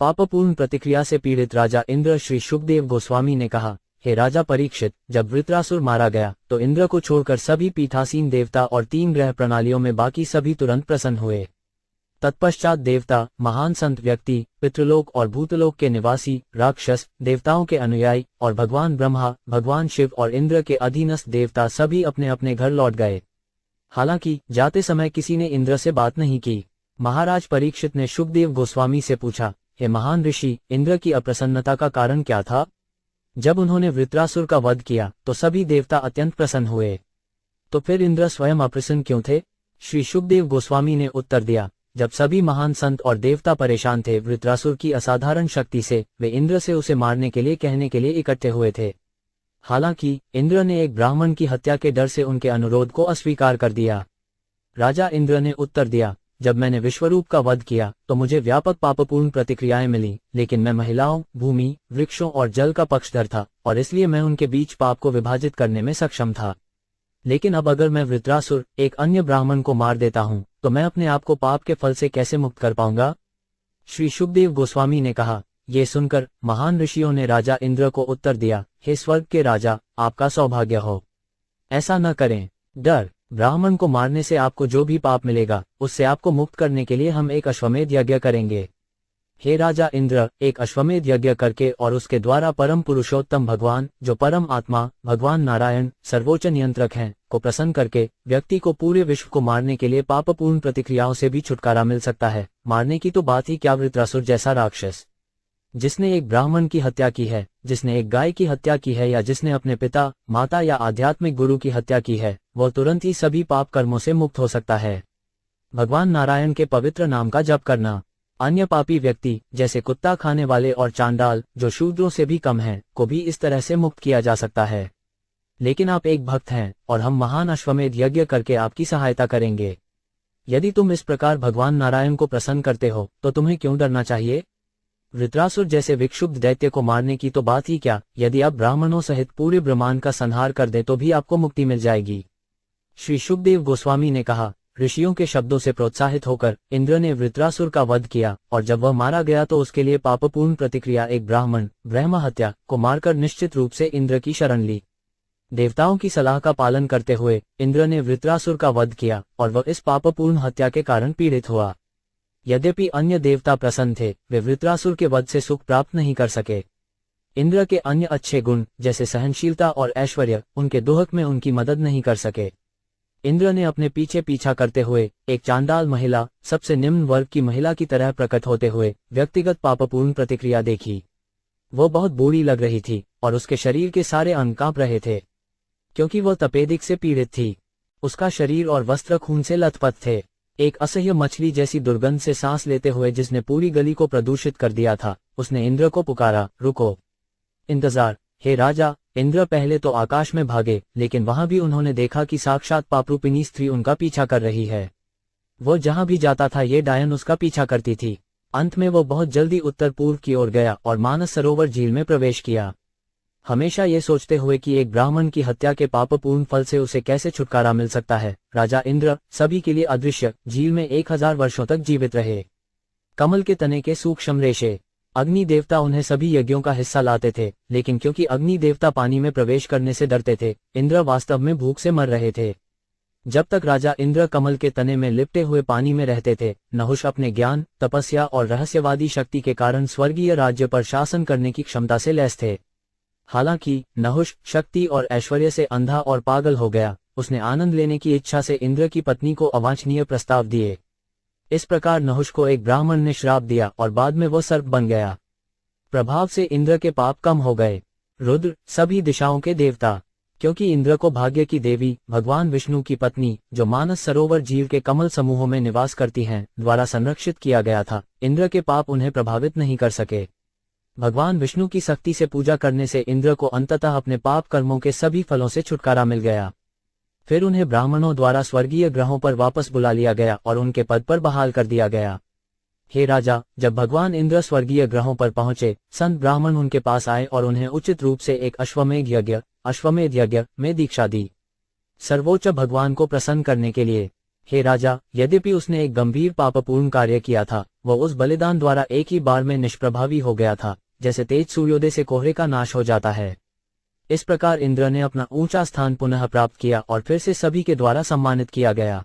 पापपूर्ण प्रतिक्रिया से पीड़ित राजा इंद्र श्री शुकदेव गोस्वामी ने कहा, हे राजा परीक्षित, जब वृत्रासुर मारा गया तो इंद्र को छोड़कर सभी पीठासीन देवता और 3 ग्रह प्रणालियों में बाकी सभी तुरंत प्रसन्न हुए। तत्पश्चात देवता, महान संत व्यक्ति, पितृलोक और भूतलोक के निवासी, राक्षस, देवताओं के अनुयायी और भगवान ब्रह्मा, भगवान शिव और इंद्र के अधीनस्थ देवता सभी अपने अपने घर लौट गए। हालांकि जाते समय किसी ने इंद्र से बात नहीं की। महाराज परीक्षित ने शुकदेव गोस्वामी से पूछा, हे महान ऋषि, इंद्र की अप्रसन्नता का कारण क्या था? जब उन्होंने वृत्रासुर का वध किया तो सभी देवता अत्यंत प्रसन्न हुए, तो फिर इंद्र स्वयं अप्रसन्न क्यों थे? श्री शुकदेव गोस्वामी ने उत्तर दिया, जब सभी महान संत और देवता परेशान थे वृत्रासुर की असाधारण शक्ति से, वे इंद्र से उसे मारने के लिए कहने के लिए इकट्ठे हुए थे। हालांकि इंद्र ने एक ब्राह्मण की हत्या के डर से उनके अनुरोध को अस्वीकार कर दिया। राजा इंद्र ने उत्तर दिया, जब मैंने विश्वरूप का वध किया तो मुझे व्यापक पापपूर्ण प्रतिक्रियाएं मिली, लेकिन मैं महिलाओं, भूमि, वृक्षों और जल का पक्षधर था और इसलिए मैं उनके बीच पाप को विभाजित करने में सक्षम था। लेकिन अब अगर मैं वृत्रासुर, एक अन्य ब्राह्मण को मार देता हूं तो मैं अपने आप को पाप के फल से कैसे मुक्त कर पाऊंगा? श्री शुकदेव गोस्वामी ने कहा। ये सुनकर महान ऋषियों ने राजा इंद्र को उत्तर दिया, हे स्वर्ग के राजा, आपका सौभाग्य हो, ऐसा न करें। डर, ब्राह्मण को मारने से आपको जो भी पाप मिलेगा उससे आपको मुक्त करने के लिए हम एक अश्वमेध यज्ञ करेंगे। हे राजा इंद्र, एक अश्वमेध यज्ञ करके और उसके द्वारा परम पुरुषोत्तम भगवान, जो परम आत्मा भगवान नारायण सर्वोच्च नियंत्रक हैं, को प्रसन्न करके व्यक्ति को पूरे विश्व को मारने के लिए पापपूर्ण प्रतिक्रियाओं से भी छुटकारा मिल सकता है। मारने की तो बात ही क्या, वृत्रासुर जैसा राक्षस जिसने एक ब्राह्मण की हत्या की है, जिसने एक गाय की हत्या की है या जिसने अपने पिता, माता या आध्यात्मिक गुरु की हत्या की है, वह तुरंत ही सभी पाप कर्मों से मुक्त हो सकता है। भगवान नारायण के पवित्र नाम का जप करना। अन्य पापी व्यक्ति जैसे कुत्ता खाने वाले और चांडाल, जो शूद्रों से भी कम हैं, को भी इस तरह से मुक्त किया जा सकता है। लेकिन आप एक भक्त हैं और हम महान अश्वमेध यज्ञ करके आपकी सहायता करेंगे। यदि तुम इस प्रकार भगवान नारायण को प्रसन्न करते हो तो तुम्हें क्यों डरना चाहिए? वृत्रासुर जैसे विक्षुब्ध दैत्य को मारने की तो बात ही क्या, यदि आप ब्राह्मणों सहित पूरे ब्रह्मांड का संहार कर दें तो भी आपको मुक्ति मिल जाएगी। श्री शुकदेव गोस्वामी ने कहा, ऋषियों के शब्दों से प्रोत्साहित होकर इंद्र ने वृत्रासुर का वध किया और जब वह मारा गया तो उसके लिए पापपूर्ण प्रतिक्रिया एक ब्राह्मण, ब्रह्म हत्या, को मारकर निश्चित रूप से इंद्र की शरण ली। देवताओं की सलाह का पालन करते हुए इंद्र ने वृत्रासुर का वध किया और वह इस पापपूर्ण हत्या के कारण पीड़ित हुआ। यद्यपि अन्य देवता प्रसन्न थे, वे वृत्रासुर के वध से सुख प्राप्त नहीं कर सके। इंद्र के अन्य अच्छे गुण जैसे सहनशीलता और ऐश्वर्य उनके दुहक में उनकी मदद नहीं कर सके। इंद्र ने अपने पीछे पीछा करते हुए एक चांडाल महिला, सबसे निम्न वर्ग की महिला की तरह प्रकट होते हुए व्यक्तिगत पापपूर्ण प्रतिक्रिया देखी। वो बहुत बुरी लग रही थी और उसके शरीर के सारे अंग कांप रहे थे, क्योंकि वह तपेदिक से पीड़ित थी। उसका शरीर और वस्त्र खून से लथपथ थे। एक असह्य मछली जैसी दुर्गंध से सांस लेते हुए जिसने पूरी गली को प्रदूषित कर दिया था, उसने इंद्र को पुकारा, रुको, इंतजार। हे राजा इंद्र पहले तो आकाश में भागे, लेकिन वहां भी उन्होंने देखा कि साक्षात पापरूपिणी स्त्री उनका पीछा कर रही है। वो जहां भी जाता था ये डायन उसका पीछा करती थी। अंत में वो बहुत जल्दी उत्तर पूर्व की ओर गया और मानस सरोवर झील में प्रवेश किया, हमेशा ये सोचते हुए कि एक ब्राह्मण की हत्या के पापपूर्ण फल से उसे कैसे छुटकारा मिल सकता है। राजा इंद्र सभी के लिए अदृश्य झील में 1000 वर्षों तक जीवित रहे। कमल के तने के सूक्ष्म रेशे। अग्नि देवता उन्हें सभी यज्ञों का हिस्सा लाते थे, लेकिन क्योंकि अग्नि देवता पानी में प्रवेश करने से डरते थे, इंद्र वास्तव में भूख से मर रहे थे। जब तक राजा इंद्र कमल के तने में लिपटे हुए पानी में रहते थे, नहुष अपने ज्ञान, तपस्या और रहस्यवादी शक्ति के कारण स्वर्गीय राज्य पर शासन करने की क्षमता से लैस थे। हालांकि नहुष शक्ति और ऐश्वर्य से अंधा और पागल हो गया। उसने आनंद लेने की इच्छा से इंद्र की पत्नी को अवांछनीय प्रस्ताव दिए। इस प्रकार नहुष को एक ब्राह्मण ने श्राप दिया और बाद में वो सर्प बन गया। प्रभाव से इंद्र के पाप कम हो गए। रुद्र सभी दिशाओं के देवता। क्योंकि इंद्र को भाग्य की देवी भगवान विष्णु की पत्नी, जो मानस सरोवर झील के कमल समूहों में निवास करती हैं, द्वारा संरक्षित किया गया था, इंद्र के पाप उन्हें प्रभावित नहीं कर सके। भगवान विष्णु की शक्ति से पूजा करने से इंद्र को अंततः अपने पाप कर्मों के सभी फलों से छुटकारा मिल गया। फिर उन्हें ब्राह्मणों द्वारा स्वर्गीय ग्रहों पर वापस बुला लिया गया और उनके पद पर बहाल कर दिया गया। हे राजा, जब भगवान इंद्र स्वर्गीय ग्रहों पर पहुंचे, संत ब्राह्मण उनके पास आए और उन्हें उचित रूप से एक अश्वमेध यज्ञ में दीक्षा दी, सर्वोच्च भगवान को प्रसन्न करने के लिए। हे राजा, यद्यपि उसने एक गंभीर पापपूर्ण कार्य किया था, वह उस बलिदान द्वारा एक ही बार में निष्प्रभावी हो गया था, जैसे तेज सूर्योदय से कोहरे का नाश हो जाता है। इस प्रकार इंद्र ने अपना ऊंचा स्थान पुनः प्राप्त किया और फिर से सभी के द्वारा सम्मानित किया गया।